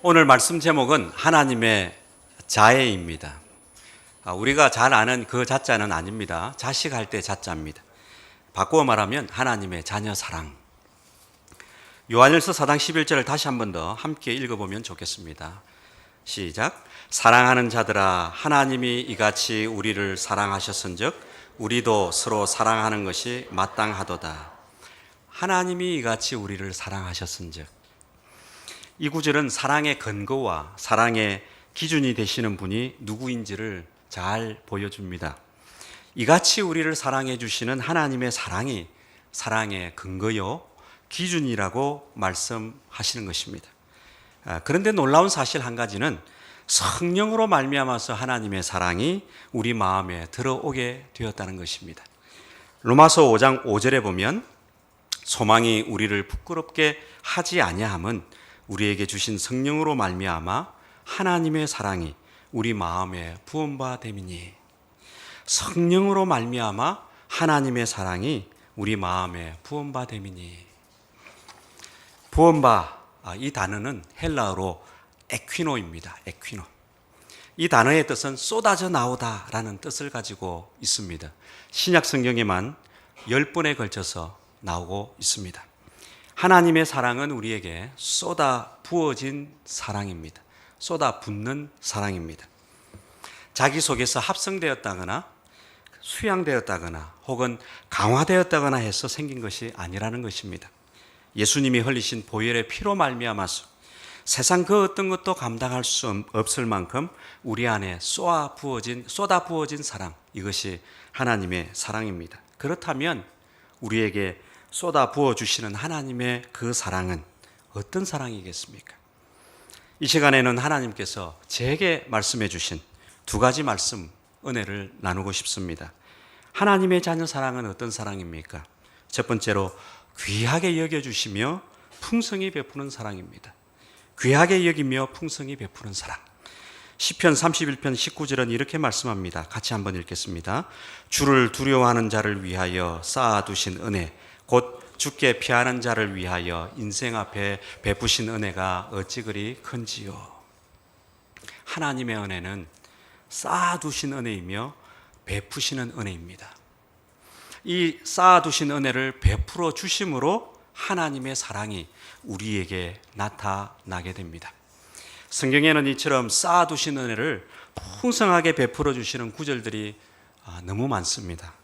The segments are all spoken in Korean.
오늘 말씀 제목은 하나님의 자애입니다. 우리가 잘 아는 그 자자는 아닙니다. 자식할 때 자자입니다. 바꾸어 말하면 하나님의 자녀 사랑. 요한일서 4장 11절을 다시 한 번 더 함께 읽어보면 좋겠습니다. 시작. 사랑하는 자들아, 하나님이 이같이 우리를 사랑하셨은즉 우리도 서로 사랑하는 것이 마땅하도다. 하나님이 이같이 우리를 사랑하셨은즉. 이 구절은 사랑의 근거와 사랑의 기준이 되시는 분이 누구인지를 잘 보여줍니다. 이같이 우리를 사랑해 주시는 하나님의 사랑이 사랑의 근거요 기준이라고 말씀하시는 것입니다. 그런데 놀라운 사실 한 가지는 성령으로 말미암아서 하나님의 사랑이 우리 마음에 들어오게 되었다는 것입니다. 로마서 5장 5절에 보면 소망이 우리를 부끄럽게 하지 아니함은 우리에게 주신 성령으로 말미암아 하나님의 사랑이 우리 마음에 부음바 됨이니. 성령으로 말미암아 하나님의 사랑이 우리 마음에 부음바 됨이니. 부음바, 이 단어는 헬라어로 에퀴노입니다. 에퀴노. 이 단어의 뜻은 쏟아져 나오다라는 뜻을 가지고 있습니다. 신약 성경에만 10번에 걸쳐서 나오고 있습니다. 하나님의 사랑은 우리에게 쏟아 부어진 사랑입니다. 쏟아 붓는 사랑입니다. 자기 속에서 합성되었다거나 수양되었다거나 혹은 강화되었다거나 해서 생긴 것이 아니라는 것입니다. 예수님이 흘리신 보혈의 피로 말미암아서 세상 그 어떤 것도 감당할 수 없을 만큼 우리 안에 쏟아 부어진 사랑, 이것이 하나님의 사랑입니다. 그렇다면 우리에게 쏟아 부어주시는 하나님의 그 사랑은 어떤 사랑이겠습니까? 이 시간에는 하나님께서 제게 말씀해 주신 두 가지 말씀, 은혜를 나누고 싶습니다. 하나님의 자녀 사랑은 어떤 사랑입니까? 첫 번째로 귀하게 여겨주시며 풍성히 베푸는 사랑입니다. 귀하게 여기며 풍성히 베푸는 사랑. 시편 31편 19절은 이렇게 말씀합니다. 같이 한번 읽겠습니다. 주를 두려워하는 자를 위하여 쌓아두신 은혜, 곧 주께 피하는 자를 위하여 인생 앞에 베푸신 은혜가 어찌 그리 큰지요. 하나님의 은혜는 쌓아두신 은혜이며 베푸시는 은혜입니다. 이 쌓아두신 은혜를 베풀어 주심으로 하나님의 사랑이 우리에게 나타나게 됩니다. 성경에는 이처럼 쌓아두신 은혜를 풍성하게 베풀어 주시는 구절들이 너무 많습니다.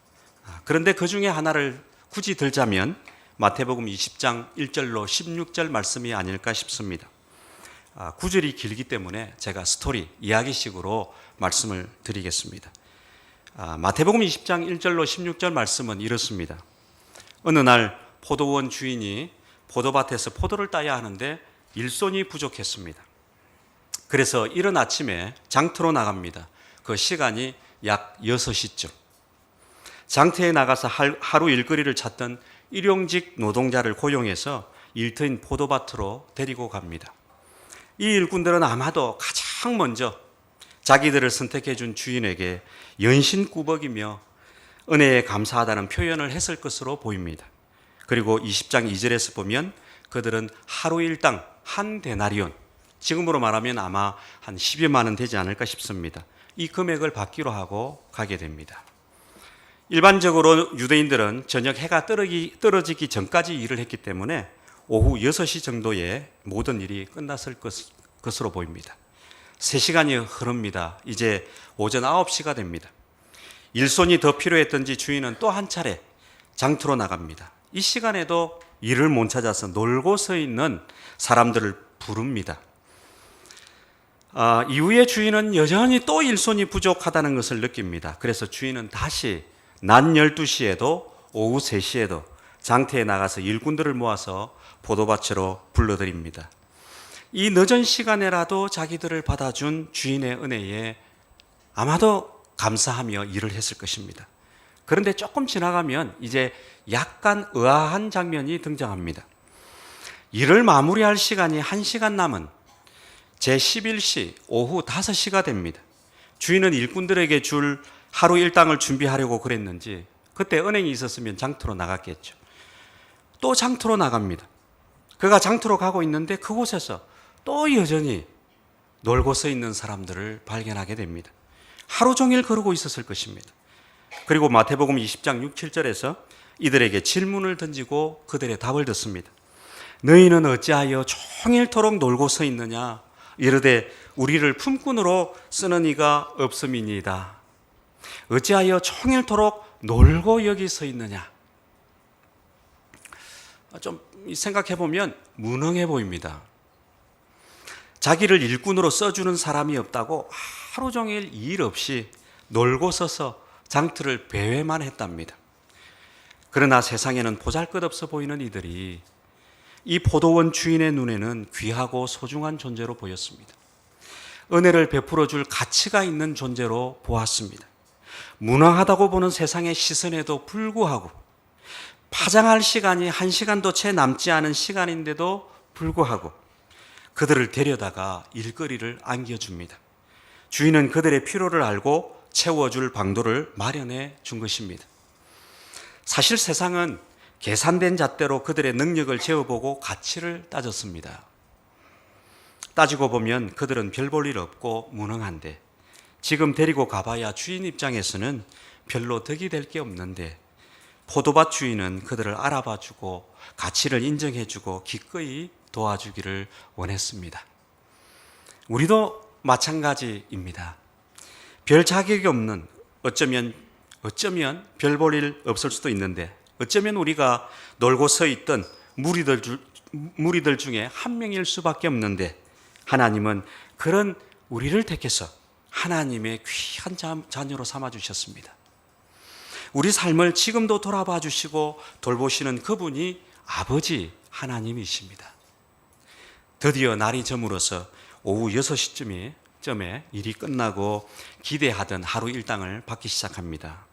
그런데 그 중에 하나를 굳이 들자면 마태복음 20장 1절로 16절 말씀이 아닐까 싶습니다. 구절이 길기 때문에 제가 이야기식으로 말씀을 드리겠습니다. 마태복음 20장 1절로 16절 말씀은 이렇습니다. 어느 날 포도원 주인이 포도밭에서 포도를 따야 하는데 일손이 부족했습니다. 그래서 이른 아침에 장터로 나갑니다. 그 시간이 약 6시쯤. 장터에 나가서 하루 일거리를 찾던 일용직 노동자를 고용해서 일터인 포도밭으로 데리고 갑니다. 이 일꾼들은 아마도 가장 먼저 자기들을 선택해 준 주인에게 연신꾸벅이며 은혜에 감사하다는 표현을 했을 것으로 보입니다. 그리고 20장 2절에서 보면 그들은 하루 일당 한 데나리온, 지금으로 말하면 아마 한 10여만 원 되지 않을까 싶습니다. 이 금액을 받기로 하고 가게 됩니다. 일반적으로 유대인들은 저녁 해가 떨어지기 전까지 일을 했기 때문에 오후 6시 정도에 모든 일이 끝났을 것으로 보입니다. 3시간이 흐릅니다. 이제 오전 9시가 됩니다. 일손이 더 필요했던지 주인은 또 한 차례 장터로 나갑니다. 이 시간에도 일을 못 찾아서 놀고 서 있는 사람들을 부릅니다. 이후에 주인은 여전히 또 일손이 부족하다는 것을 느낍니다. 그래서 주인은 다시 낮 12시에도 오후 3시에도 장터에 나가서 일꾼들을 모아서 포도밭으로 불러들입니다. 이 늦은 시간에라도 자기들을 받아준 주인의 은혜에 아마도 감사하며 일을 했을 것입니다. 그런데 조금 지나가면 이제 약간 의아한 장면이 등장합니다. 일을 마무리할 시간이 1시간 남은 제11시 오후 5시가 됩니다. 주인은 일꾼들에게 줄 하루 일당을 준비하려고 그랬는지 그때 은행이 있었으면 장터로 나갔겠죠. 또 장터로 나갑니다. 그가 장터로 가고 있는데 그곳에서 또 여전히 놀고 서 있는 사람들을 발견하게 됩니다. 하루 종일 그러고 있었을 것입니다. 그리고 마태복음 20장 6, 7절에서 이들에게 질문을 던지고 그들의 답을 듣습니다. 너희는 어찌하여 종일토록 놀고 서 있느냐? 이르되 우리를 품꾼으로 쓰는 이가 없음이니이다. 어찌하여 종일토록 놀고 여기 서 있느냐? 좀 생각해 보면 무능해 보입니다. 자기를 일꾼으로 써주는 사람이 없다고 하루 종일 일 없이 놀고 서서 장터를 배회만 했답니다. 그러나 세상에는 보잘것없어 보이는 이들이 이 포도원 주인의 눈에는 귀하고 소중한 존재로 보였습니다. 은혜를 베풀어 줄 가치가 있는 존재로 보았습니다. 무능하다고 보는 세상의 시선에도 불구하고 파장할 시간이 1시간도 채 남지 않은 시간인데도 불구하고 그들을 데려다가 일거리를 안겨줍니다. 주인은 그들의 필요를 알고 채워줄 방도를 마련해 준 것입니다. 사실 세상은 계산된 잣대로 그들의 능력을 재어보고 가치를 따졌습니다. 따지고 보면 그들은 별 볼 일 없고 무능한데 지금 데리고 가봐야 주인 입장에서는 별로 덕이 될 게 없는데 포도밭 주인은 그들을 알아봐주고 가치를 인정해주고 기꺼이 도와주기를 원했습니다. 우리도 마찬가지입니다. 별 자격이 없는 어쩌면 별 볼 일 없을 수도 있는데 어쩌면 우리가 놀고 서 있던 무리들 중에 한 명일 수밖에 없는데 하나님은 그런 우리를 택해서 하나님의 귀한 자녀로 삼아주셨습니다. 우리 삶을 지금도 돌아봐 주시고 돌보시는 그분이 아버지 하나님이십니다. 드디어 날이 저물어서 오후 6시쯤에 일이 끝나고 기대하던 하루 일당을 받기 시작합니다.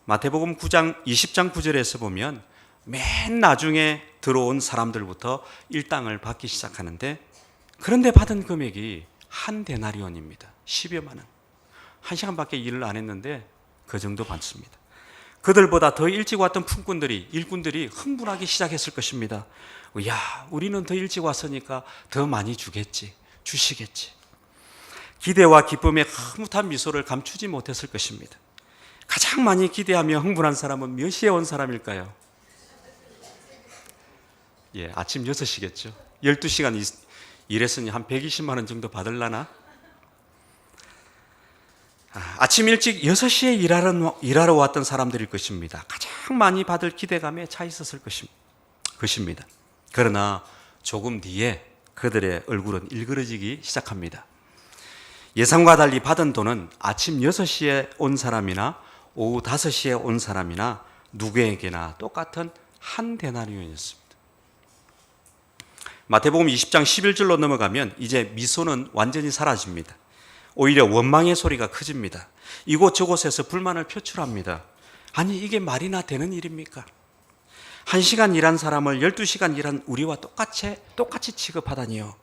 마태복음 20장 9절에서 보면 맨 나중에 들어온 사람들부터 일당을 받기 시작하는데 그런데 받은 금액이 한 데나리온입니다. 10여만 원. 1시간밖에 일을 안 했는데 그 정도 받습니다. 그들보다 더 일찍 왔던 일꾼들이 흥분하기 시작했을 것입니다. 야, 우리는 더 일찍 왔으니까 더 많이 주시겠지. 기대와 기쁨의 흐뭇한 미소를 감추지 못했을 것입니다. 가장 많이 기대하며 흥분한 사람은 몇 시에 온 사람일까요? 아침 6시겠죠. 12시간 일했으니 한 120만 원 정도 받을라나? 아침 일찍 6시에 일하러 왔던 사람들일 것입니다. 가장 많이 받을 기대감에 차 있었을 것입니다. 그러나 조금 뒤에 그들의 얼굴은 일그러지기 시작합니다. 예상과 달리 받은 돈은 아침 6시에 온 사람이나 오후 5시에 온 사람이나 누구에게나 똑같은 한 데나리온이었습니다. 마태복음 20장 11절로 넘어가면 이제 미소는 완전히 사라집니다. 오히려 원망의 소리가 커집니다. 이곳저곳에서 불만을 표출합니다. 아니, 이게 말이나 되는 일입니까? 1시간 일한 사람을 12시간 일한 우리와 똑같이 취급하다니요.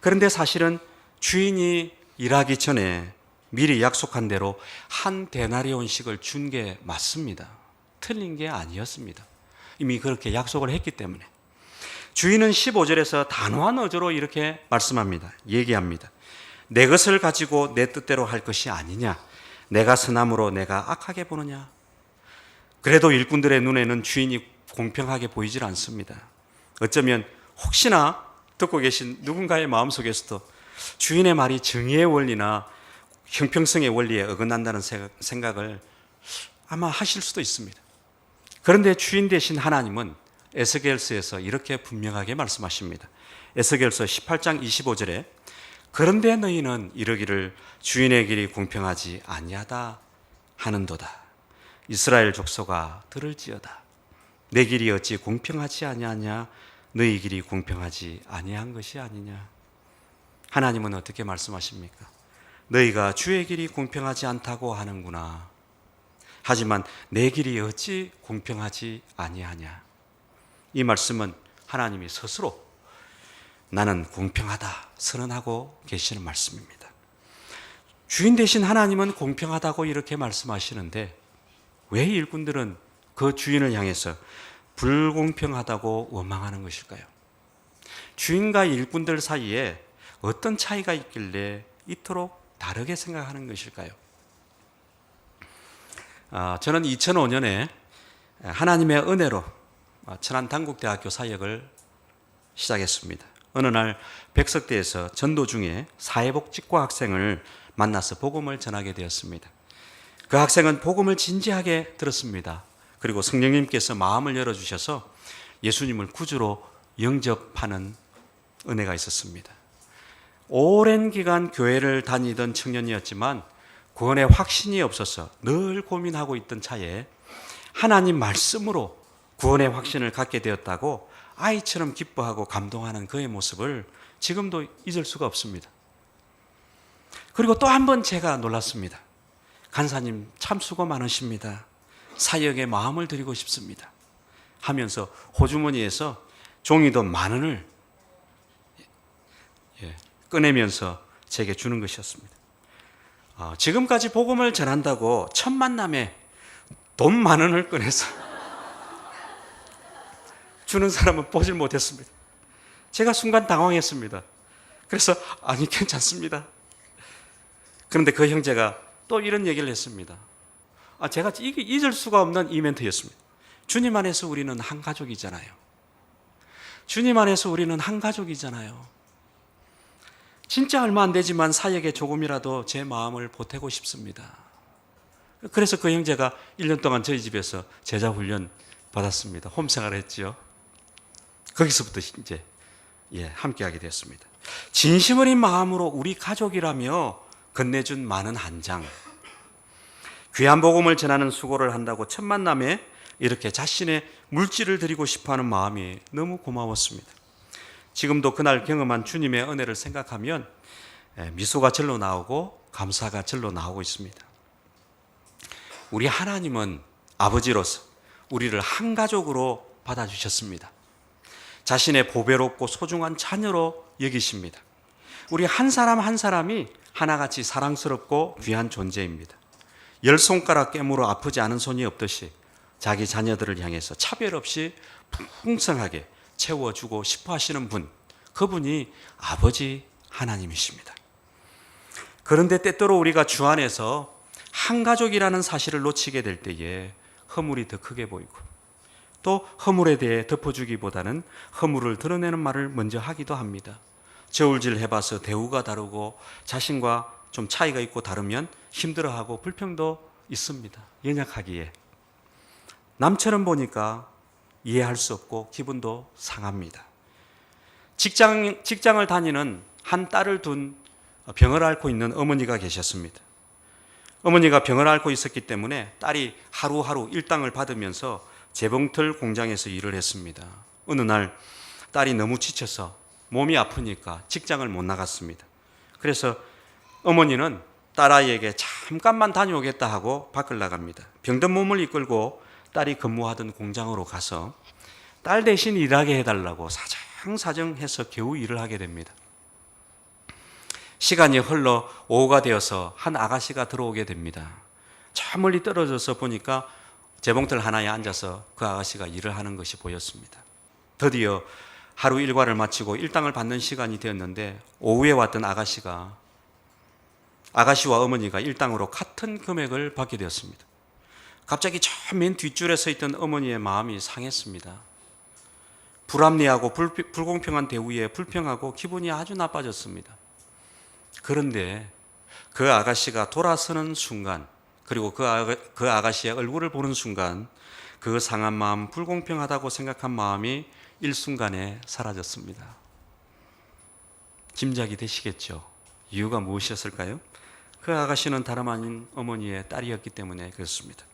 그런데 사실은 주인이 일하기 전에 미리 약속한 대로 한 데나리온씩을 준 게 맞습니다. 틀린 게 아니었습니다. 이미 그렇게 약속을 했기 때문에. 주인은 15절에서 단호한 어조로 이렇게 얘기합니다. 내 것을 가지고 내 뜻대로 할 것이 아니냐? 내가 선함으로 내가 악하게 보느냐? 그래도 일꾼들의 눈에는 주인이 공평하게 보이질 않습니다. 어쩌면 혹시나 듣고 계신 누군가의 마음속에서도 주인의 말이 정의의 원리나 형평성의 원리에 어긋난다는 생각을 아마 하실 수도 있습니다. 그런데 주인 되신 하나님은 에스겔서에서 이렇게 분명하게 말씀하십니다. 에스겔서 18장 25절에 그런데 너희는 이르기를 주인의 길이 공평하지 아니하다 하는도다. 이스라엘 족속아 들을지어다. 내 길이 어찌 공평하지 아니하냐? 너희 길이 공평하지 아니한 것이 아니냐? 하나님은 어떻게 말씀하십니까? 너희가 주의 길이 공평하지 않다고 하는구나. 하지만 내 길이 어찌 공평하지 아니하냐? 이 말씀은 하나님이 스스로 나는 공평하다 선언하고 계시는 말씀입니다. 주인 되신 하나님은 공평하다고 이렇게 말씀하시는데 왜 일꾼들은 그 주인을 향해서 불공평하다고 원망하는 것일까요? 주인과 일꾼들 사이에 어떤 차이가 있길래 이토록 다르게 생각하는 것일까요? 저는 2005년에 하나님의 은혜로 천안단국대학교 사역을 시작했습니다. 어느 날 백석대에서 전도 중에 사회복지과 학생을 만나서 복음을 전하게 되었습니다. 그 학생은 복음을 진지하게 들었습니다. 그리고 성령님께서 마음을 열어주셔서 예수님을 구주로 영접하는 은혜가 있었습니다. 오랜 기간 교회를 다니던 청년이었지만 구원의 확신이 없어서 늘 고민하고 있던 차에 하나님 말씀으로 구원의 확신을 갖게 되었다고 아이처럼 기뻐하고 감동하는 그의 모습을 지금도 잊을 수가 없습니다. 그리고 또 한 번 제가 놀랐습니다. 간사님 참 수고 많으십니다. 사역에 마음을 드리고 싶습니다 하면서 호주머니에서 종이돈 10,000원을 꺼내면서 제게 주는 것이었습니다. 지금까지 복음을 전한다고 첫 만남에 돈 10,000원을 꺼내서 주는 사람은 보질 못했습니다. 제가 순간 당황했습니다. 그래서 아니 괜찮습니다. 그런데 그 형제가 또 이런 얘기를 했습니다. 제가 이게 잊을 수가 없는 이벤트였습니다. 주님 안에서 우리는 한 가족이잖아요. 주님 안에서 우리는 한 가족이잖아요. 진짜 얼마 안 되지만 사역에 조금이라도 제 마음을 보태고 싶습니다. 그래서 그 형제가 1년 동안 저희 집에서 제자 훈련 받았습니다. 홈생활을 했지요. 거기서부터 이제 함께하게 됐습니다. 진심 어린 마음으로 우리 가족이라며 건네준 많은 한 장. 귀한 복음을 전하는 수고를 한다고 첫 만남에 이렇게 자신의 물질을 드리고 싶어하는 마음이 너무 고마웠습니다. 지금도 그날 경험한 주님의 은혜를 생각하면 미소가 절로 나오고 감사가 절로 나오고 있습니다. 우리 하나님은 아버지로서 우리를 한 가족으로 받아주셨습니다. 자신의 보배롭고 소중한 자녀로 여기십니다. 우리 한 사람 한 사람이 하나같이 사랑스럽고 귀한 존재입니다. 10손가락 깨물어 아프지 않은 손이 없듯이 자기 자녀들을 향해서 차별 없이 풍성하게 채워주고 싶어 하시는 분, 그분이 아버지 하나님이십니다. 그런데 때때로 우리가 주 안에서 한 가족이라는 사실을 놓치게 될 때에 허물이 더 크게 보이고 또 허물에 대해 덮어주기보다는 허물을 드러내는 말을 먼저 하기도 합니다. 저울질 해봐서 대우가 다르고 자신과 좀 차이가 있고 다르면 힘들어하고 불평도 있습니다. 연약하기에. 남처럼 보니까 이해할 수 없고 기분도 상합니다. 직장을 다니는 한 딸을 둔 병을 앓고 있는 어머니가 계셨습니다. 어머니가 병을 앓고 있었기 때문에 딸이 하루하루 일당을 받으면서 재봉틀 공장에서 일을 했습니다. 어느 날 딸이 너무 지쳐서 몸이 아프니까 직장을 못 나갔습니다. 그래서 어머니는 딸아이에게 잠깐만 다녀오겠다 하고 밖을 나갑니다. 병든 몸을 이끌고 딸이 근무하던 공장으로 가서 딸 대신 일하게 해달라고 사정사정해서 겨우 일을 하게 됩니다. 시간이 흘러 오후가 되어서 한 아가씨가 들어오게 됩니다. 저 멀리 떨어져서 보니까 재봉틀 하나에 앉아서 그 아가씨가 일을 하는 것이 보였습니다. 드디어 하루 일과를 마치고 일당을 받는 시간이 되었는데 오후에 왔던 아가씨와 어머니가 일당으로 같은 금액을 받게 되었습니다. 갑자기 저 맨 뒷줄에 서 있던 어머니의 마음이 상했습니다. 불합리하고 불공평한 대우에 불평하고 기분이 아주 나빠졌습니다. 그런데 그 아가씨가 돌아서는 순간, 그리고 그 아가씨의 얼굴을 보는 순간 그 상한 마음, 불공평하다고 생각한 마음이 일순간에 사라졌습니다. 짐작이 되시겠죠? 이유가 무엇이었을까요? 그 아가씨는 다름 아닌 어머니의 딸이었기 때문에 그렇습니다.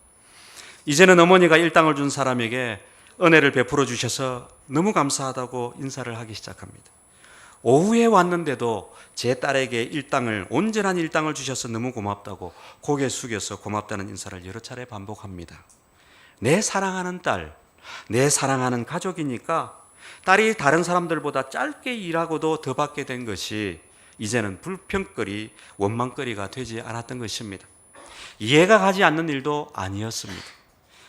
이제는 어머니가 일당을 준 사람에게 은혜를 베풀어 주셔서 너무 감사하다고 인사를 하기 시작합니다. 오후에 왔는데도 제 딸에게 온전한 일당을 주셔서 너무 고맙다고 고개 숙여서 고맙다는 인사를 여러 차례 반복합니다. 내 사랑하는 딸, 내 사랑하는 가족이니까 딸이 다른 사람들보다 짧게 일하고도 더 받게 된 것이 이제는 불평거리, 원망거리가 되지 않았던 것입니다. 이해가 가지 않는 일도 아니었습니다.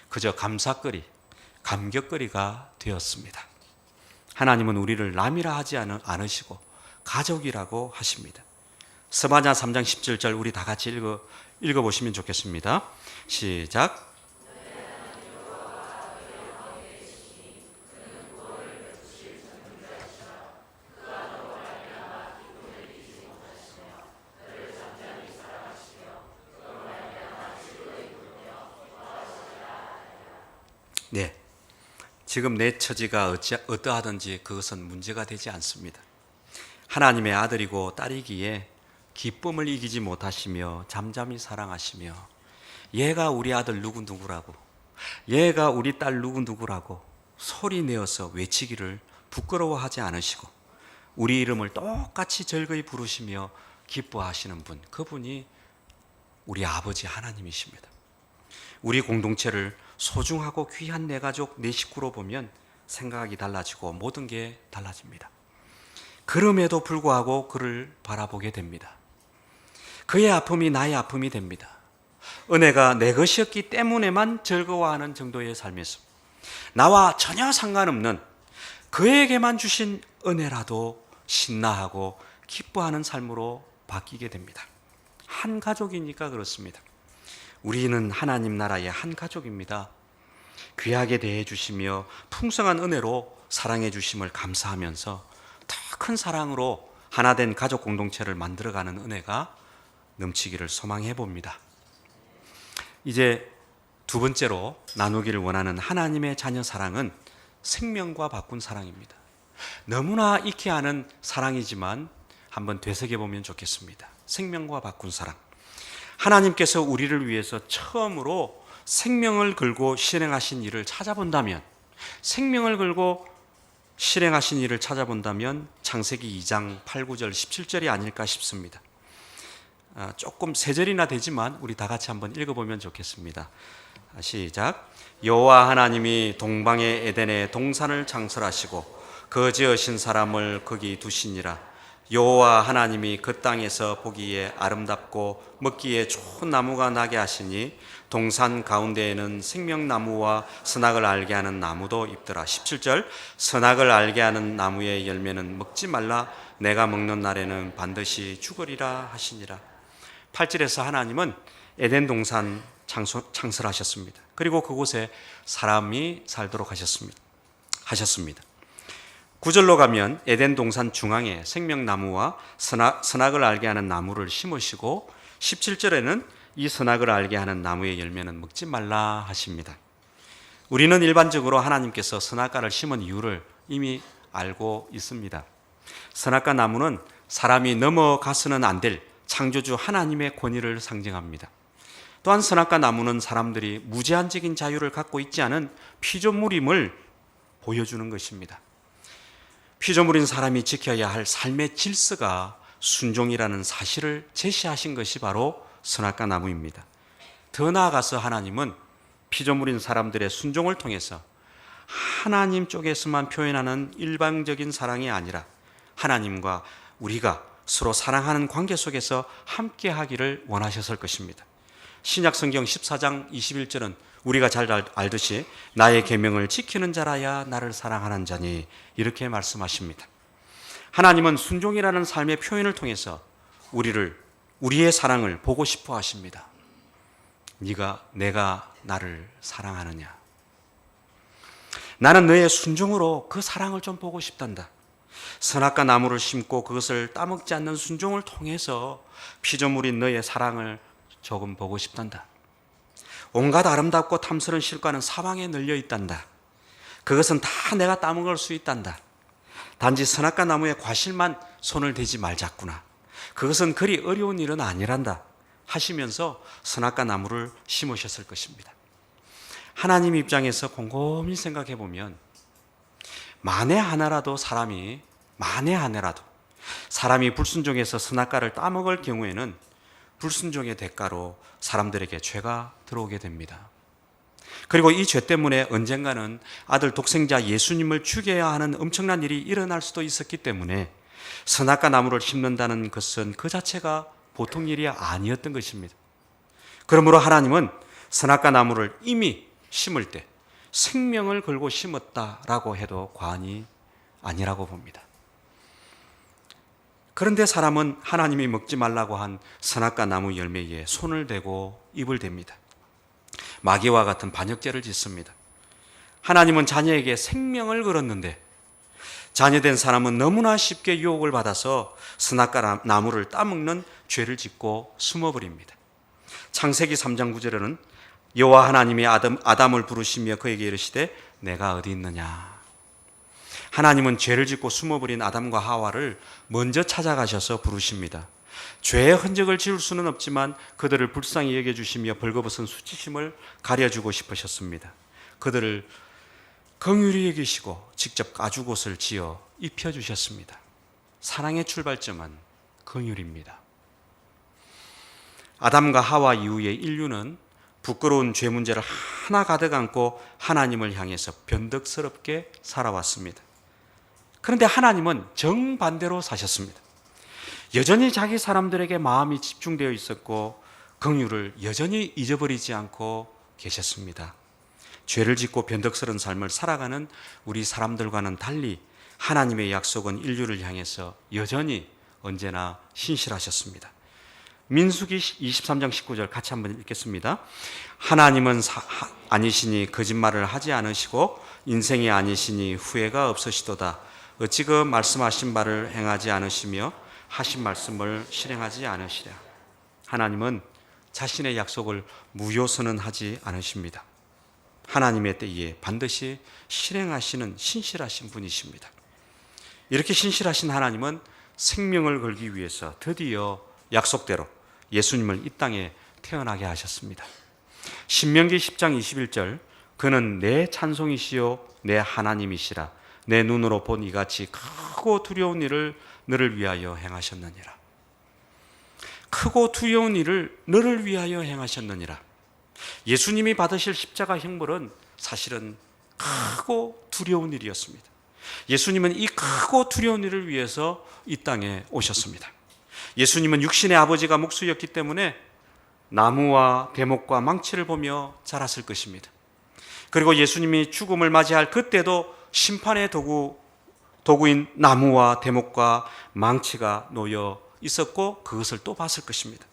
그저 감사거리, 감격거리가 되었습니다. 하나님은 우리를 남이라 하지 않으시고 가족이라고 하십니다. 스바냐 3장 17절 우리 다 같이 읽어보시면 좋겠습니다. 시작. 네, 지금 내 처지가 어떠하든지 그것은 문제가 되지 않습니다. 하나님의 아들이고 딸이기에 기쁨을 이기지 못하시며 잠잠히 사랑하시며 얘가 우리 아들 누구누구라고, 얘가 우리 딸 누구누구라고 소리 내어서 외치기를 부끄러워하지 않으시고 우리 이름을 똑같이 즐거이 부르시며 기뻐하시는 분, 그분이 우리 아버지 하나님이십니다. 우리 공동체를 소중하고 귀한 내 가족, 내 식구로 보면 생각이 달라지고 모든 게 달라집니다. 그럼에도 불구하고 그를 바라보게 됩니다. 그의 아픔이 나의 아픔이 됩니다. 은혜가 내 것이었기 때문에만 즐거워하는 정도의 삶에서 나와 전혀 상관없는 그에게만 주신 은혜라도 신나하고 기뻐하는 삶으로 바뀌게 됩니다. 한 가족이니까 그렇습니다. 우리는 하나님 나라의 한 가족입니다. 귀하게 대해 주시며 풍성한 은혜로 사랑해 주심을 감사하면서 더 큰 사랑으로 하나된 가족 공동체를 만들어가는 은혜가 넘치기를 소망해 봅니다. 이제 두 번째로 나누기를 원하는 하나님의 자녀 사랑은 생명과 바꾼 사랑입니다. 너무나 익히 아는 사랑이지만 한번 되새겨보면 좋겠습니다. 생명과 바꾼 사랑. 하나님께서 우리를 위해서 처음으로 생명을 걸고 실행하신 일을 찾아본다면, 생명을 걸고 실행하신 일을 찾아본다면 창세기 2장 8, 9절, 17절이 아닐까 싶습니다. 조금 세 절이나 되지만 우리 다 같이 한번 읽어보면 좋겠습니다. 시작. 여호와 하나님이 동방의 에덴에 동산을 창설하시고 그 지으신 사람을 거기 두시니라. 여호와 하나님이 그 땅에서 보기에 아름답고 먹기에 좋은 나무가 나게 하시니 동산 가운데에는 생명나무와 선악을 알게 하는 나무도 있더라. 17절. 선악을 알게 하는 나무의 열매는 먹지 말라. 내가 먹는 날에는 반드시 죽으리라 하시니라. 8절에서 하나님은 에덴 동산 창설하셨습니다. 그리고 그곳에 사람이 살도록 하셨습니다. 9절로 가면 에덴 동산 중앙에 생명나무와 선악을 알게 하는 나무를 심으시고 17절에는 이 선악을 알게 하는 나무의 열매는 먹지 말라 하십니다. 우리는 일반적으로 하나님께서 선악과를 심은 이유를 이미 알고 있습니다. 선악과 나무는 사람이 넘어가서는 안 될 창조주 하나님의 권위를 상징합니다. 또한 선악과 나무는 사람들이 무제한적인 자유를 갖고 있지 않은 피조물임을 보여주는 것입니다. 피조물인 사람이 지켜야 할 삶의 질서가 순종이라는 사실을 제시하신 것이 바로 선악과 나무입니다. 더 나아가서 하나님은 피조물인 사람들의 순종을 통해서 하나님 쪽에서만 표현하는 일방적인 사랑이 아니라 하나님과 우리가 서로 사랑하는 관계 속에서 함께 하기를 원하셨을 것입니다. 신약 성경 14장 21절은 우리가 잘 알듯이 나의 계명을 지키는 자라야 나를 사랑하는 자니 이렇게 말씀하십니다. 하나님은 순종이라는 삶의 표현을 통해서 우리의 사랑을 보고 싶어 하십니다. 내가 나를 사랑하느냐? 나는 너의 순종으로 그 사랑을 좀 보고 싶단다. 선악과 나무를 심고 그것을 따먹지 않는 순종을 통해서 피조물인 너의 사랑을 조금 보고 싶단다. 온갖 아름답고 탐스러운 실과는 사방에 널려 있단다. 그것은 다 내가 따먹을 수 있단다. 단지 선악과 나무의 과실만 손을 대지 말자꾸나. 그것은 그리 어려운 일은 아니란다 하시면서 선악과 나무를 심으셨을 것입니다. 하나님 입장에서 곰곰이 생각해 보면 만에 하나라도 사람이 불순종해서 선악과를 따먹을 경우에는 불순종의 대가로 사람들에게 죄가 들어오게 됩니다. 그리고 이 죄 때문에 언젠가는 아들 독생자 예수님을 죽여야 하는 엄청난 일이 일어날 수도 있었기 때문에 선악과 나무를 심는다는 것은 그 자체가 보통 일이 아니었던 것입니다. 그러므로 하나님은 선악과 나무를 이미 심을 때 생명을 걸고 심었다라고 해도 과언이 아니라고 봅니다. 그런데 사람은 하나님이 먹지 말라고 한 선악과 나무 열매에 손을 대고 입을 댑니다. 마귀와 같은 반역죄를 짓습니다. 하나님은 자녀에게 생명을 걸었는데 자녀된 사람은 너무나 쉽게 유혹을 받아서 선악과 나무를 따먹는 죄를 짓고 숨어버립니다. 창세기 3장 9절에는 여호와 하나님이 아담을 부르시며 그에게 이르시되 내가 어디 있느냐. 하나님은 죄를 짓고 숨어버린 아담과 하와를 먼저 찾아가셔서 부르십니다. 죄의 흔적을 지울 수는 없지만 그들을 불쌍히 여겨주시며 벌거벗은 수치심을 가려주고 싶으셨습니다. 그들을 긍휼히 여기시고 직접 가죽옷을 지어 입혀주셨습니다. 사랑의 출발점은 긍휼입니다. 아담과 하와 이후의 인류는 부끄러운 죄 문제를 하나 가득 안고 하나님을 향해서 변덕스럽게 살아왔습니다. 그런데 하나님은 정반대로 사셨습니다. 여전히 자기 사람들에게 마음이 집중되어 있었고 긍휼을 여전히 잊어버리지 않고 계셨습니다. 죄를 짓고 변덕스러운 삶을 살아가는 우리 사람들과는 달리 하나님의 약속은 인류를 향해서 여전히 언제나 신실하셨습니다. 민수기 23장 19절 같이 한번 읽겠습니다. 하나님은 아니시니 거짓말을 하지 않으시고 인생이 아니시니 후회가 없으시도다. 어찌 그 말씀하신 바를 행하지 않으시며 하신 말씀을 실행하지 않으시랴. 하나님은 자신의 약속을 무효선언하지 않으십니다. 하나님의 때에 반드시 실행하시는 신실하신 분이십니다. 이렇게 신실하신 하나님은 생명을 걸기 위해서 드디어 약속대로 예수님을 이 땅에 태어나게 하셨습니다. 신명기 10장 21절 그는 내 찬송이시요 내 하나님이시라 내 눈으로 본 이같이 크고 두려운 일을 너를 위하여 행하셨느니라. 크고 두려운 일을 너를 위하여 행하셨느니라. 예수님이 받으실 십자가 형벌은 사실은 크고 두려운 일이었습니다. 예수님은 이 크고 두려운 일을 위해서 이 땅에 오셨습니다. 예수님은 육신의 아버지가 목수였기 때문에 나무와 대목과 망치를 보며 자랐을 것입니다. 그리고 예수님이 죽음을 맞이할 그때도 심판의 도구인 나무와 대목과 망치가 놓여 있었고 그것을 또 봤을 것입니다.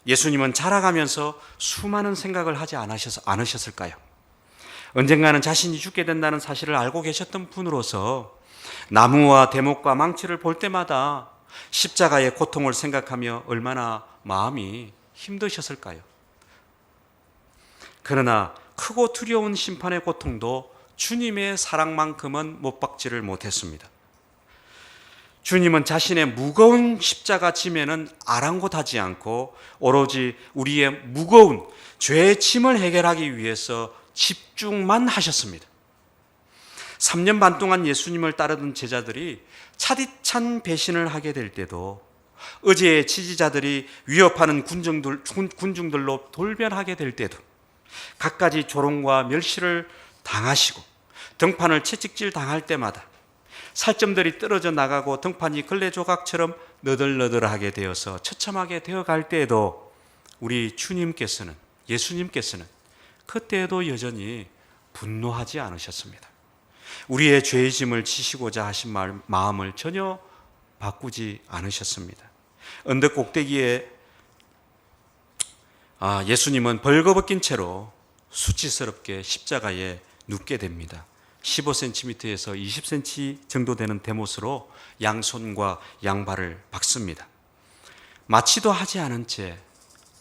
예수님은 자라가면서 수많은 생각을 하지 않으셨을까요? 언젠가는 자신이 죽게 된다는 사실을 알고 계셨던 분으로서 나무와 대목과 망치를 볼 때마다 십자가의 고통을 생각하며 얼마나 마음이 힘드셨을까요? 그러나 크고 두려운 심판의 고통도 주님의 사랑만큼은 못 박지를 못했습니다. 주님은 자신의 무거운 십자가 짐에는 아랑곳하지 않고 오로지 우리의 무거운 죄의 짐을 해결하기 위해서 집중만 하셨습니다. 3년 반 동안 예수님을 따르던 제자들이 차디찬 배신을 하게 될 때도 어제의 지지자들이 위협하는 군중들로 돌변하게 될 때도 갖가지 조롱과 멸시를 당하시고 등판을 채찍질 당할 때마다 살점들이 떨어져 나가고 등판이 걸레조각처럼 너덜너덜하게 되어서 처참하게 되어갈 때에도 우리 주님께서는 예수님께서는 그때에도 여전히 분노하지 않으셨습니다. 우리의 죄의 짐을 지시고자 하신 마음을 전혀 바꾸지 않으셨습니다. 언덕 꼭대기에 예수님은 벌거벗긴 채로 수치스럽게 십자가에 눕게 됩니다. 15cm에서 20cm 정도 되는 대못으로 양손과 양발을 박습니다. 마취도 하지 않은 채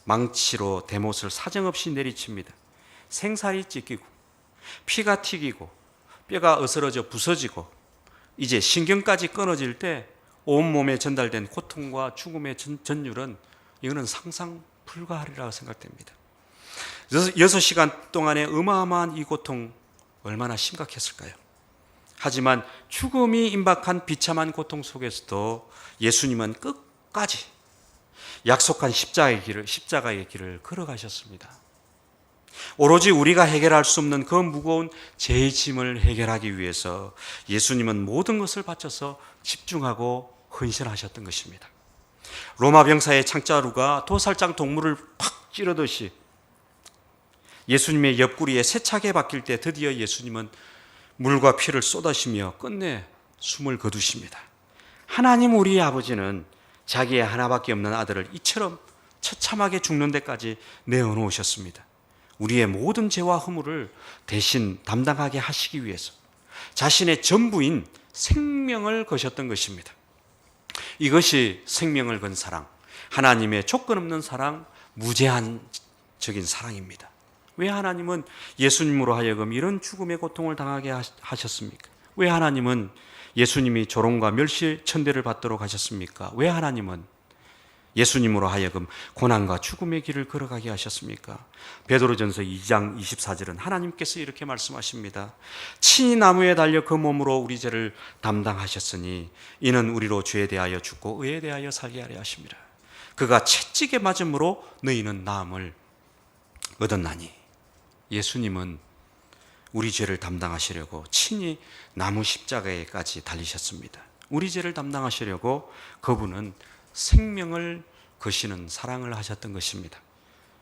망치로 대못을 사정없이 내리칩니다. 생살이 찢기고 피가 튀기고 뼈가 으스러져 부서지고 이제 신경까지 끊어질 때 온몸에 전달된 고통과 죽음의 전율은 이거는 상상 불가하리라고 생각됩니다. 6시간 동안의 어마어마한 이 고통 얼마나 심각했을까요? 하지만 죽음이 임박한 비참한 고통 속에서도 예수님은 끝까지 약속한 십자가의 길을 걸어가셨습니다. 오로지 우리가 해결할 수 없는 그 무거운 죄의 짐을 해결하기 위해서 예수님은 모든 것을 바쳐서 집중하고 헌신하셨던 것입니다. 로마 병사의 창자루가 도살장 동물을 팍 찌르듯이 예수님의 옆구리에 세차게 박힐 때 드디어 예수님은 물과 피를 쏟아시며 끝내 숨을 거두십니다. 하나님 우리의 아버지는 자기의 하나밖에 없는 아들을 이처럼 처참하게 죽는 데까지 내어놓으셨습니다. 우리의 모든 죄와 허물을 대신 담당하게 하시기 위해서 자신의 전부인 생명을 거셨던 것입니다. 이것이 생명을 건 사랑, 하나님의 조건 없는 사랑, 무제한적인 사랑입니다. 왜 하나님은 예수님으로 하여금 이런 죽음의 고통을 당하게 하셨습니까? 왜 하나님은 예수님이 조롱과 멸시 천대를 받도록 하셨습니까? 왜 하나님은 예수님으로 하여금 고난과 죽음의 길을 걸어가게 하셨습니까? 베드로전서 2장 24절은 하나님께서 이렇게 말씀하십니다. 친히 나무에 달려 그 몸으로 우리 죄를 담당하셨으니 이는 우리로 죄에 대하여 죽고 의에 대하여 살게 하려 하심이라. 그가 채찍에 맞음으로 너희는 나음을 얻었나니. 예수님은 우리 죄를 담당하시려고 친히 나무 십자가에까지 달리셨습니다. 우리 죄를 담당하시려고 그분은 생명을 거시는 사랑을 하셨던 것입니다.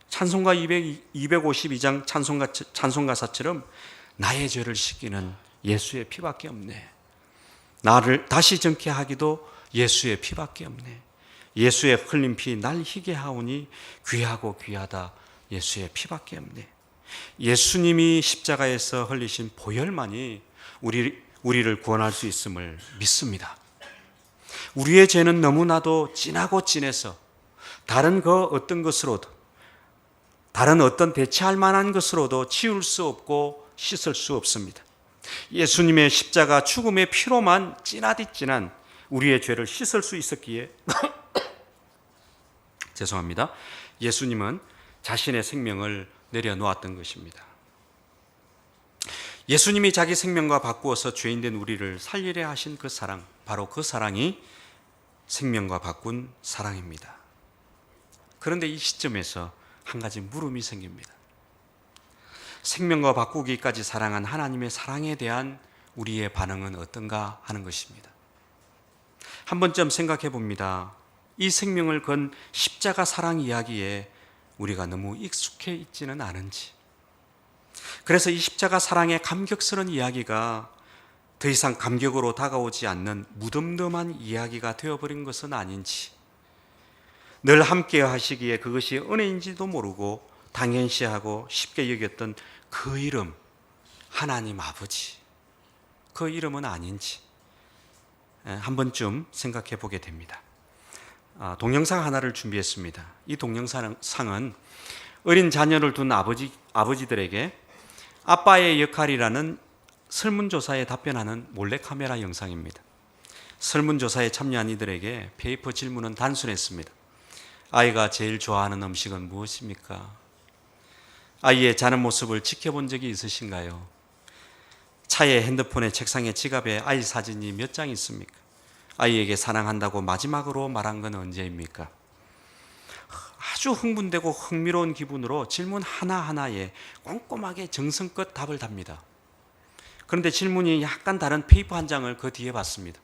찬송가 252장 찬송가사처럼 나의 죄를 씻기는 예수의 피밖에 없네. 나를 다시 정케 하기도 예수의 피밖에 없네. 예수의 흘린 피 날 희게 하오니 귀하고 귀하다 예수의 피밖에 없네. 예수님이 십자가에서 흘리신 보혈만이 우리를 구원할 수 있음을 믿습니다. 우리의 죄는 너무나도 진하고 진해서 다른 그 어떤 것으로도, 다른 어떤 대체할 만한 것으로도 치울 수 없고 씻을 수 없습니다. 예수님의 십자가 죽음의 피로만 진하디 진한 우리의 죄를 씻을 수 있었기에 죄송합니다. 예수님은 자신의 생명을 내려놓았던 것입니다. 예수님이 자기 생명과 바꾸어서 죄인된 우리를 살리려 하신 그 사랑, 바로 그 사랑이 생명과 바꾼 사랑입니다. 그런데 이 시점에서 한 가지 물음이 생깁니다. 생명과 바꾸기까지 사랑한 하나님의 사랑에 대한 우리의 반응은 어떤가 하는 것입니다. 한 번쯤 생각해 봅니다. 이 생명을 건 십자가 사랑 이야기에 우리가 너무 익숙해 있지는 않은지, 그래서 이 십자가 사랑의 감격스러운 이야기가 더 이상 감격으로 다가오지 않는 무덤덤한 이야기가 되어버린 것은 아닌지, 늘 함께 하시기에 그것이 은혜인지도 모르고 당연시하고 쉽게 여겼던 그 이름, 하나님 아버지, 그 이름은 아닌지 한 번쯤 생각해 보게 됩니다. 동영상 하나를 준비했습니다. 이 동영상은 어린 자녀를 둔 아버지들에게 아빠의 역할이라는 설문조사에 답변하는 몰래카메라 영상입니다. 설문조사에 참여한 이들에게 페이퍼 질문은 단순했습니다. 아이가 제일 좋아하는 음식은 무엇입니까? 아이의 자는 모습을 지켜본 적이 있으신가요? 차에, 핸드폰에, 책상에, 지갑에 아이 사진이 몇 장 있습니까? 아이에게 사랑한다고 마지막으로 말한 건 언제입니까? 아주 흥분되고 흥미로운 기분으로 질문 하나하나에 꼼꼼하게 정성껏 답을 답니다. 그런데 질문이 약간 다른 페이퍼 한 장을 그 뒤에 받습니다.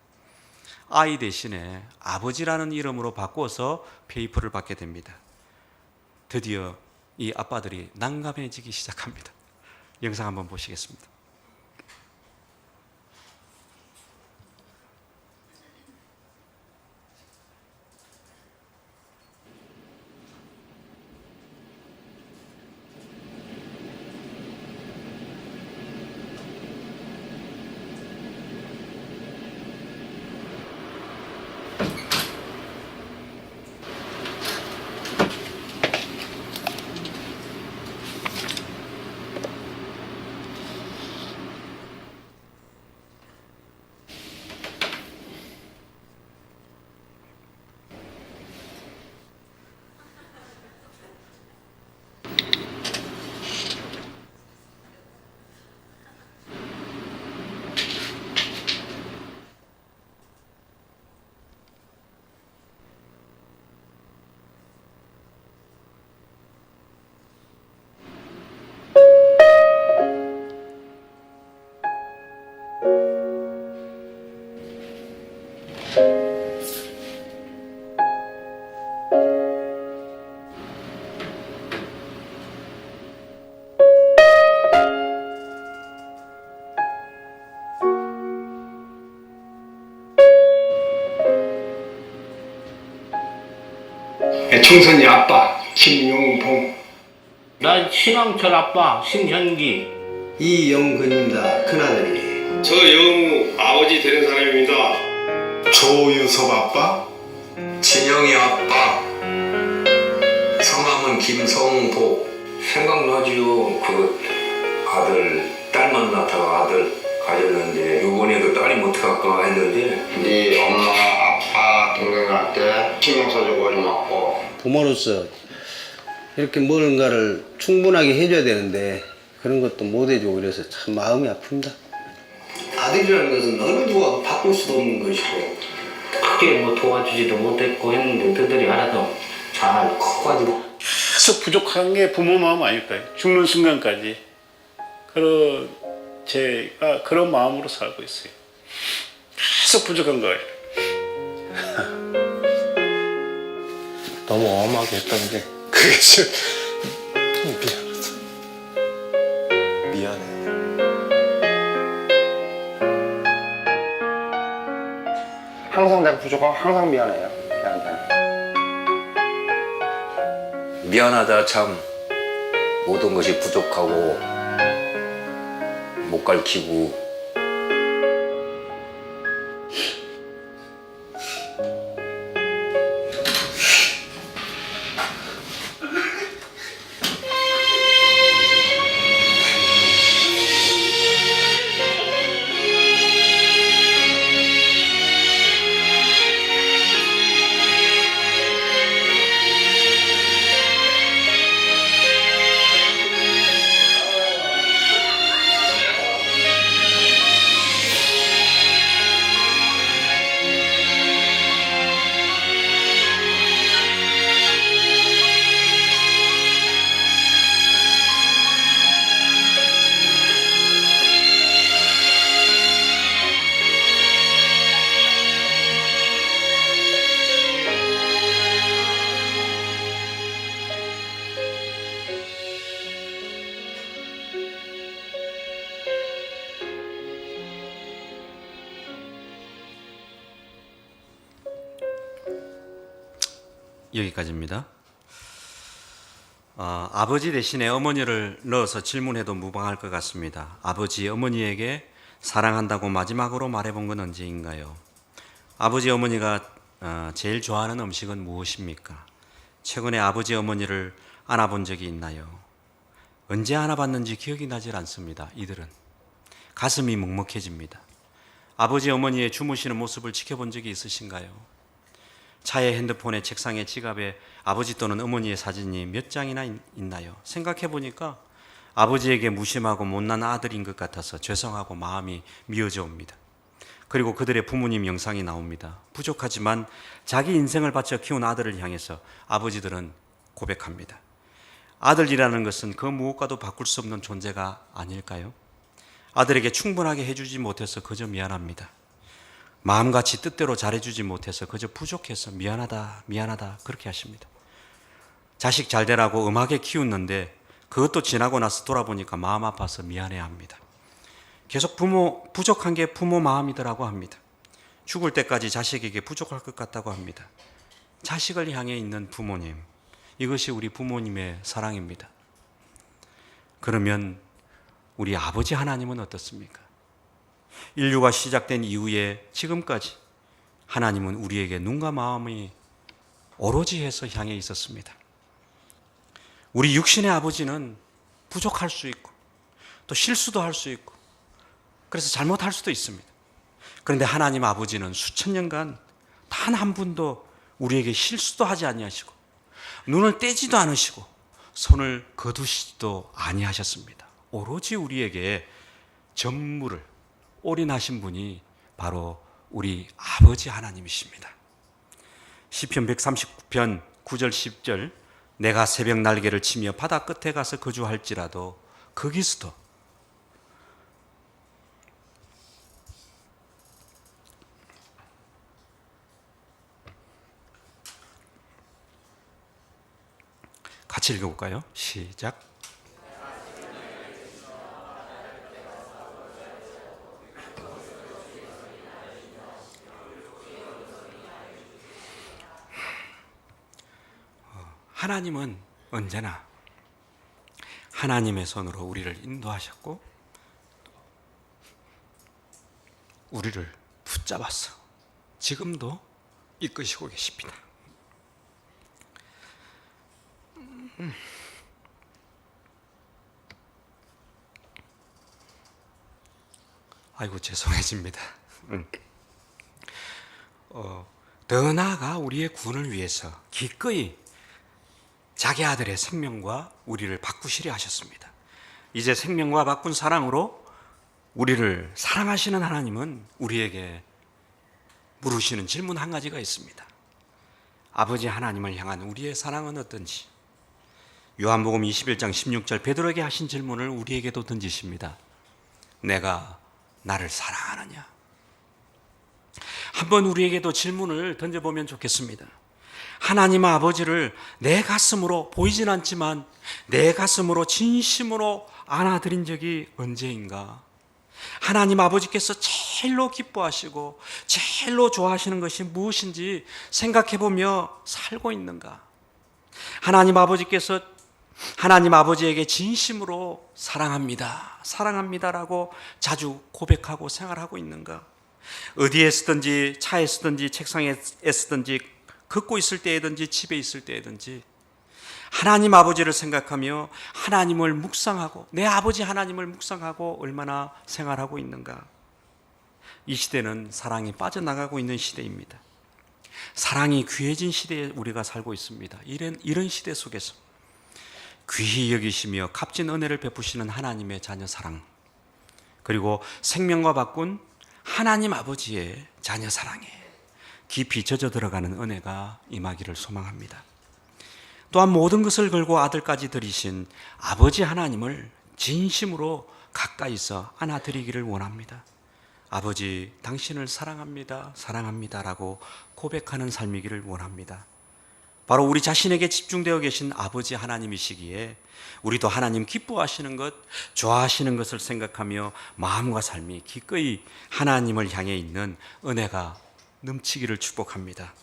아이 대신에 아버지라는 이름으로 바꿔서 페이퍼를 받게 됩니다. 드디어 이 아빠들이 난감해지기 시작합니다. 영상 한번 보시겠습니다. 청선이 아빠 김용봉, 난 신왕철 아빠 신현기. 이영근입니다. 큰아들이. 저 영우 아버지 되는 사람입니다. 조유섭 아빠, 진영이 아빠. 성함은 김성복. 생각나지요. 그 아들, 딸만 낳다가 아들 가졌는데 요번에도 딸이 어떡할까 했는데 네 엄마, 아빠, 동생한테 신경 써주고 좀 왔고. 부모로서 이렇게 뭔가를 충분하게 해줘야 되는데 그런 것도 못 해주고 그래서 참 마음이 아픕니다. 아들이라는 것은 어느 누가 바꿀 수도 없는 것이고 크게 뭐 도와주지도 못했고 했는데 너희들이 알아도 잘 커가지고. 계속 부족한 게 부모 마음 아닐까요? 죽는 순간까지. 제가 그런 마음으로 살고 있어요. 계속 부족한 거예요. 너무 엄하게 했던 게 그게 좀 미안하다. 미안해요. 항상 내가 부족하고 항상 미안해요. 걔한테. 미안하다 참. 모든 것이 부족하고 못 가르치고 여기까지입니다. 아버지 대신에 어머니를 넣어서 질문해도 무방할 것 같습니다. 아버지, 어머니에게 사랑한다고 마지막으로 말해본 건 언제인가요? 아버지, 어머니가 제일 좋아하는 음식은 무엇입니까? 최근에 아버지, 어머니를 안아본 적이 있나요? 언제 안아봤는지 기억이 나질 않습니다. 이들은 가슴이 먹먹해집니다. 아버지, 어머니의 주무시는 모습을 지켜본 적이 있으신가요? 차에, 핸드폰에, 책상에, 지갑에 아버지 또는 어머니의 사진이 몇 장이나 있나요? 생각해 보니까 아버지에게 무심하고 못난 아들인 것 같아서 죄송하고 마음이 미어져 옵니다. 그리고 그들의 부모님 영상이 나옵니다. 부족하지만 자기 인생을 바쳐 키운 아들을 향해서 아버지들은 고백합니다. 아들이라는 것은 그 무엇과도 바꿀 수 없는 존재가 아닐까요? 아들에게 충분하게 해주지 못해서 그저 미안합니다. 마음같이 뜻대로 잘해주지 못해서 그저 부족해서 미안하다 미안하다 그렇게 하십니다. 자식 잘 되라고 음하게 키웠는데 그것도 지나고 나서 돌아보니까 마음 아파서 미안해합니다. 계속 부족한 게 부모 마음이더라고 합니다. 죽을 때까지 자식에게 부족할 것 같다고 합니다. 자식을 향해 있는 부모님, 이것이 우리 부모님의 사랑입니다. 그러면 우리 아버지 하나님은 어떻습니까? 인류가 시작된 이후에 지금까지 하나님은 우리에게 눈과 마음이 오로지 해서 향해 있었습니다. 우리 육신의 아버지는 부족할 수 있고 또 실수도 할 수 있고 그래서 잘못할 수도 있습니다. 그런데 하나님 아버지는 수천 년간 단 한 분도 우리에게 실수도 하지 아니하시고 눈을 떼지도 않으시고 손을 거두시지도 아니하셨습니다. 오로지 우리에게 전무를 올인하신 분이 바로 우리 아버지 하나님이십니다. 시편 139편 9절 10절 내가 새벽 날개를 치며 바다 끝에 가서 거주할지라도 거기서도 같이 읽어볼까요? 시작. 하나님은 언제나 하나님의 손으로 우리를 인도하셨고 우리를 붙잡아서 지금도 이끄시고 계십니다. 아이고 죄송해집니다. 더 나아가 우리의 구원을 위해서 기꺼이 자기 아들의 생명과 우리를 바꾸시려 하셨습니다. 이제 생명과 바꾼 사랑으로 우리를 사랑하시는 하나님은 우리에게 물으시는 질문 한 가지가 있습니다. 아버지 하나님을 향한 우리의 사랑은 어떤지. 요한복음 21장 16절 베드로에게 하신 질문을 우리에게도 던지십니다. 내가 나를 사랑하느냐? 한번 우리에게도 질문을 던져보면 좋겠습니다. 하나님 아버지를 내 가슴으로, 보이진 않지만 내 가슴으로 진심으로 안아드린 적이 언제인가? 하나님 아버지께서 제일로 기뻐하시고 제일로 좋아하시는 것이 무엇인지 생각해보며 살고 있는가? 하나님 아버지께서 하나님 아버지에게 진심으로 사랑합니다, 사랑합니다라고 자주 고백하고 생활하고 있는가? 어디에 쓰든지, 차에 쓰든지, 책상에 쓰든지, 걷고 있을 때든지, 집에 있을 때든지 하나님 아버지를 생각하며 하나님을 묵상하고, 내 아버지 하나님을 묵상하고 얼마나 생활하고 있는가? 이 시대는 사랑이 빠져나가고 있는 시대입니다. 사랑이 귀해진 시대에 우리가 살고 있습니다. 이런 시대 속에서 귀히 여기시며 값진 은혜를 베푸시는 하나님의 자녀 사랑, 그리고 생명과 바꾼 하나님 아버지의 자녀 사랑에 깊이 젖어 들어가는 은혜가 임하기를 소망합니다. 또한 모든 것을 걸고 아들까지 들이신 아버지 하나님을 진심으로 가까이서 안아드리기를 원합니다. 아버지, 당신을 사랑합니다, 사랑합니다라고 고백하는 삶이기를 원합니다. 바로 우리 자신에게 집중되어 계신 아버지 하나님이시기에 우리도 하나님 기뻐하시는 것, 좋아하시는 것을 생각하며 마음과 삶이 기꺼이 하나님을 향해 있는 은혜가 넘치기를 축복합니다.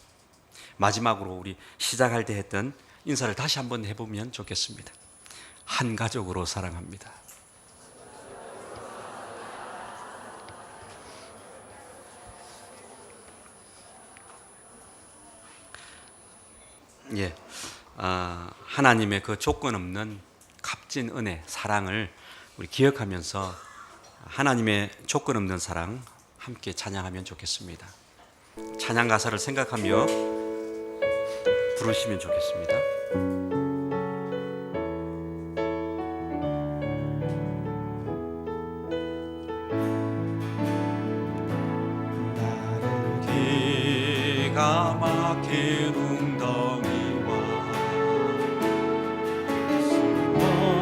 마지막으로 우리 시작할 때 했던 인사를 다시 한번 해보면 좋겠습니다. 한 가족으로 사랑합니다. 예, 하나님의 그 조건 없는 값진 은혜, 사랑을 우리 기억하면서 하나님의 조건 없는 사랑 함께 찬양하면 좋겠습니다. 찬양 가사를 생각하며 부르시면 좋겠습니다. 기가 막힌 웅덩이와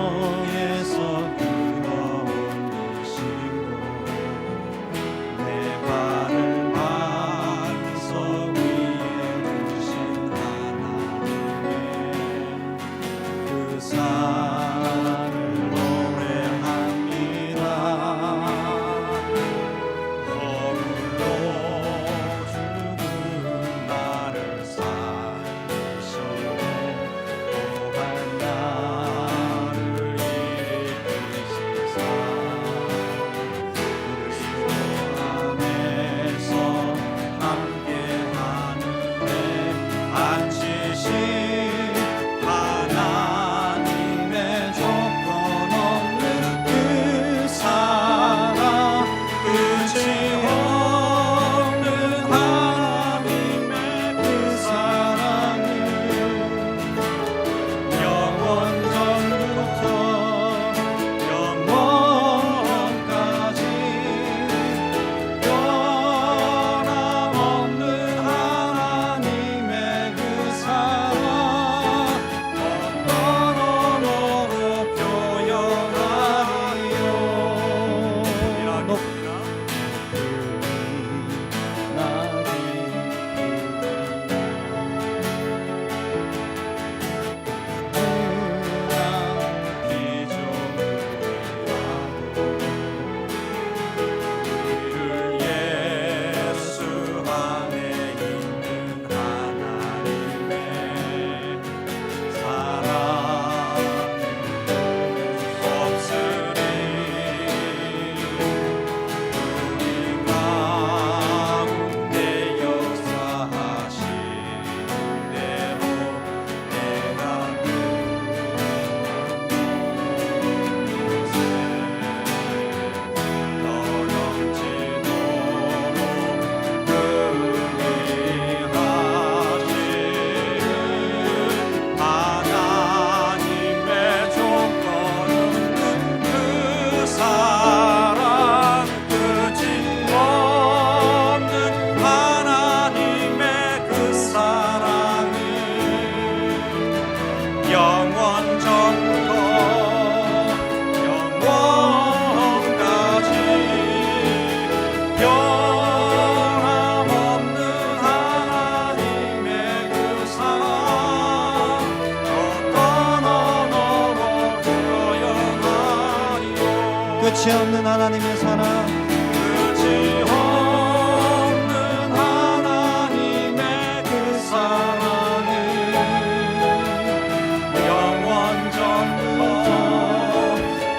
수렁에서 끌어올리시고 내 발을 반석 위에 두신 하나님의 끝이 없는 하나님의 사랑, 끝이 없는 하나님의 그 사랑이 영원전부터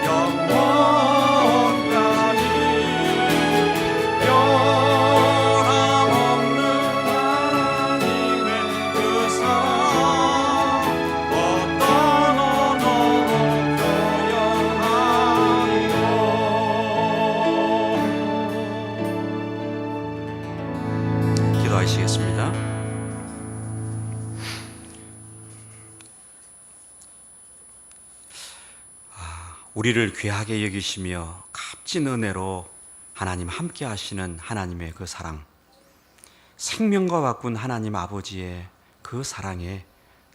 영원까지 변함없는 하나님의 그 사랑 어떤 언어로 표현하리요. 기도하시겠습니다. 우리를 귀하게 여기시며 값진 은혜로 하나님 함께 하시는 하나님의 그 사랑, 생명과 바꾼 하나님 아버지의 그 사랑에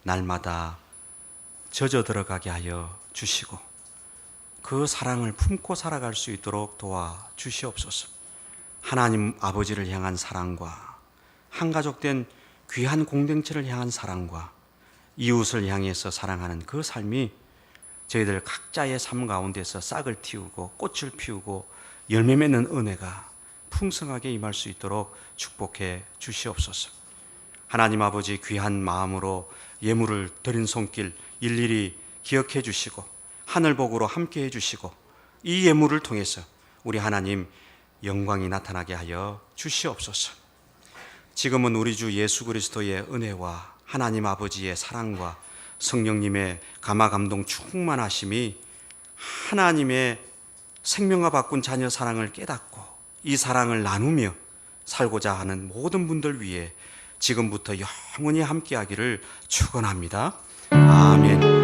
날마다 젖어 들어가게 하여 주시고 그 사랑을 품고 살아갈 수 있도록 도와 주시옵소서. 하나님 아버지를 향한 사랑과 한가족된 귀한 공동체를 향한 사랑과 이웃을 향해서 사랑하는 그 삶이 저희들 각자의 삶 가운데서 싹을 틔우고 꽃을 피우고 열매 맺는 은혜가 풍성하게 임할 수 있도록 축복해 주시옵소서. 하나님 아버지 귀한 마음으로 예물을 드린 손길 일일이 기억해 주시고 하늘복으로 함께 해 주시고 이 예물을 통해서 우리 하나님 영광이 나타나게 하여 주시옵소서. 지금은 우리 주 예수 그리스도의 은혜와 하나님 아버지의 사랑과 성령님의 감화 감동 충만하심이 하나님의 생명과 바꾼 자녀 사랑을 깨닫고 이 사랑을 나누며 살고자 하는 모든 분들 위해 지금부터 영원히 함께하기를 축원합니다. 아멘.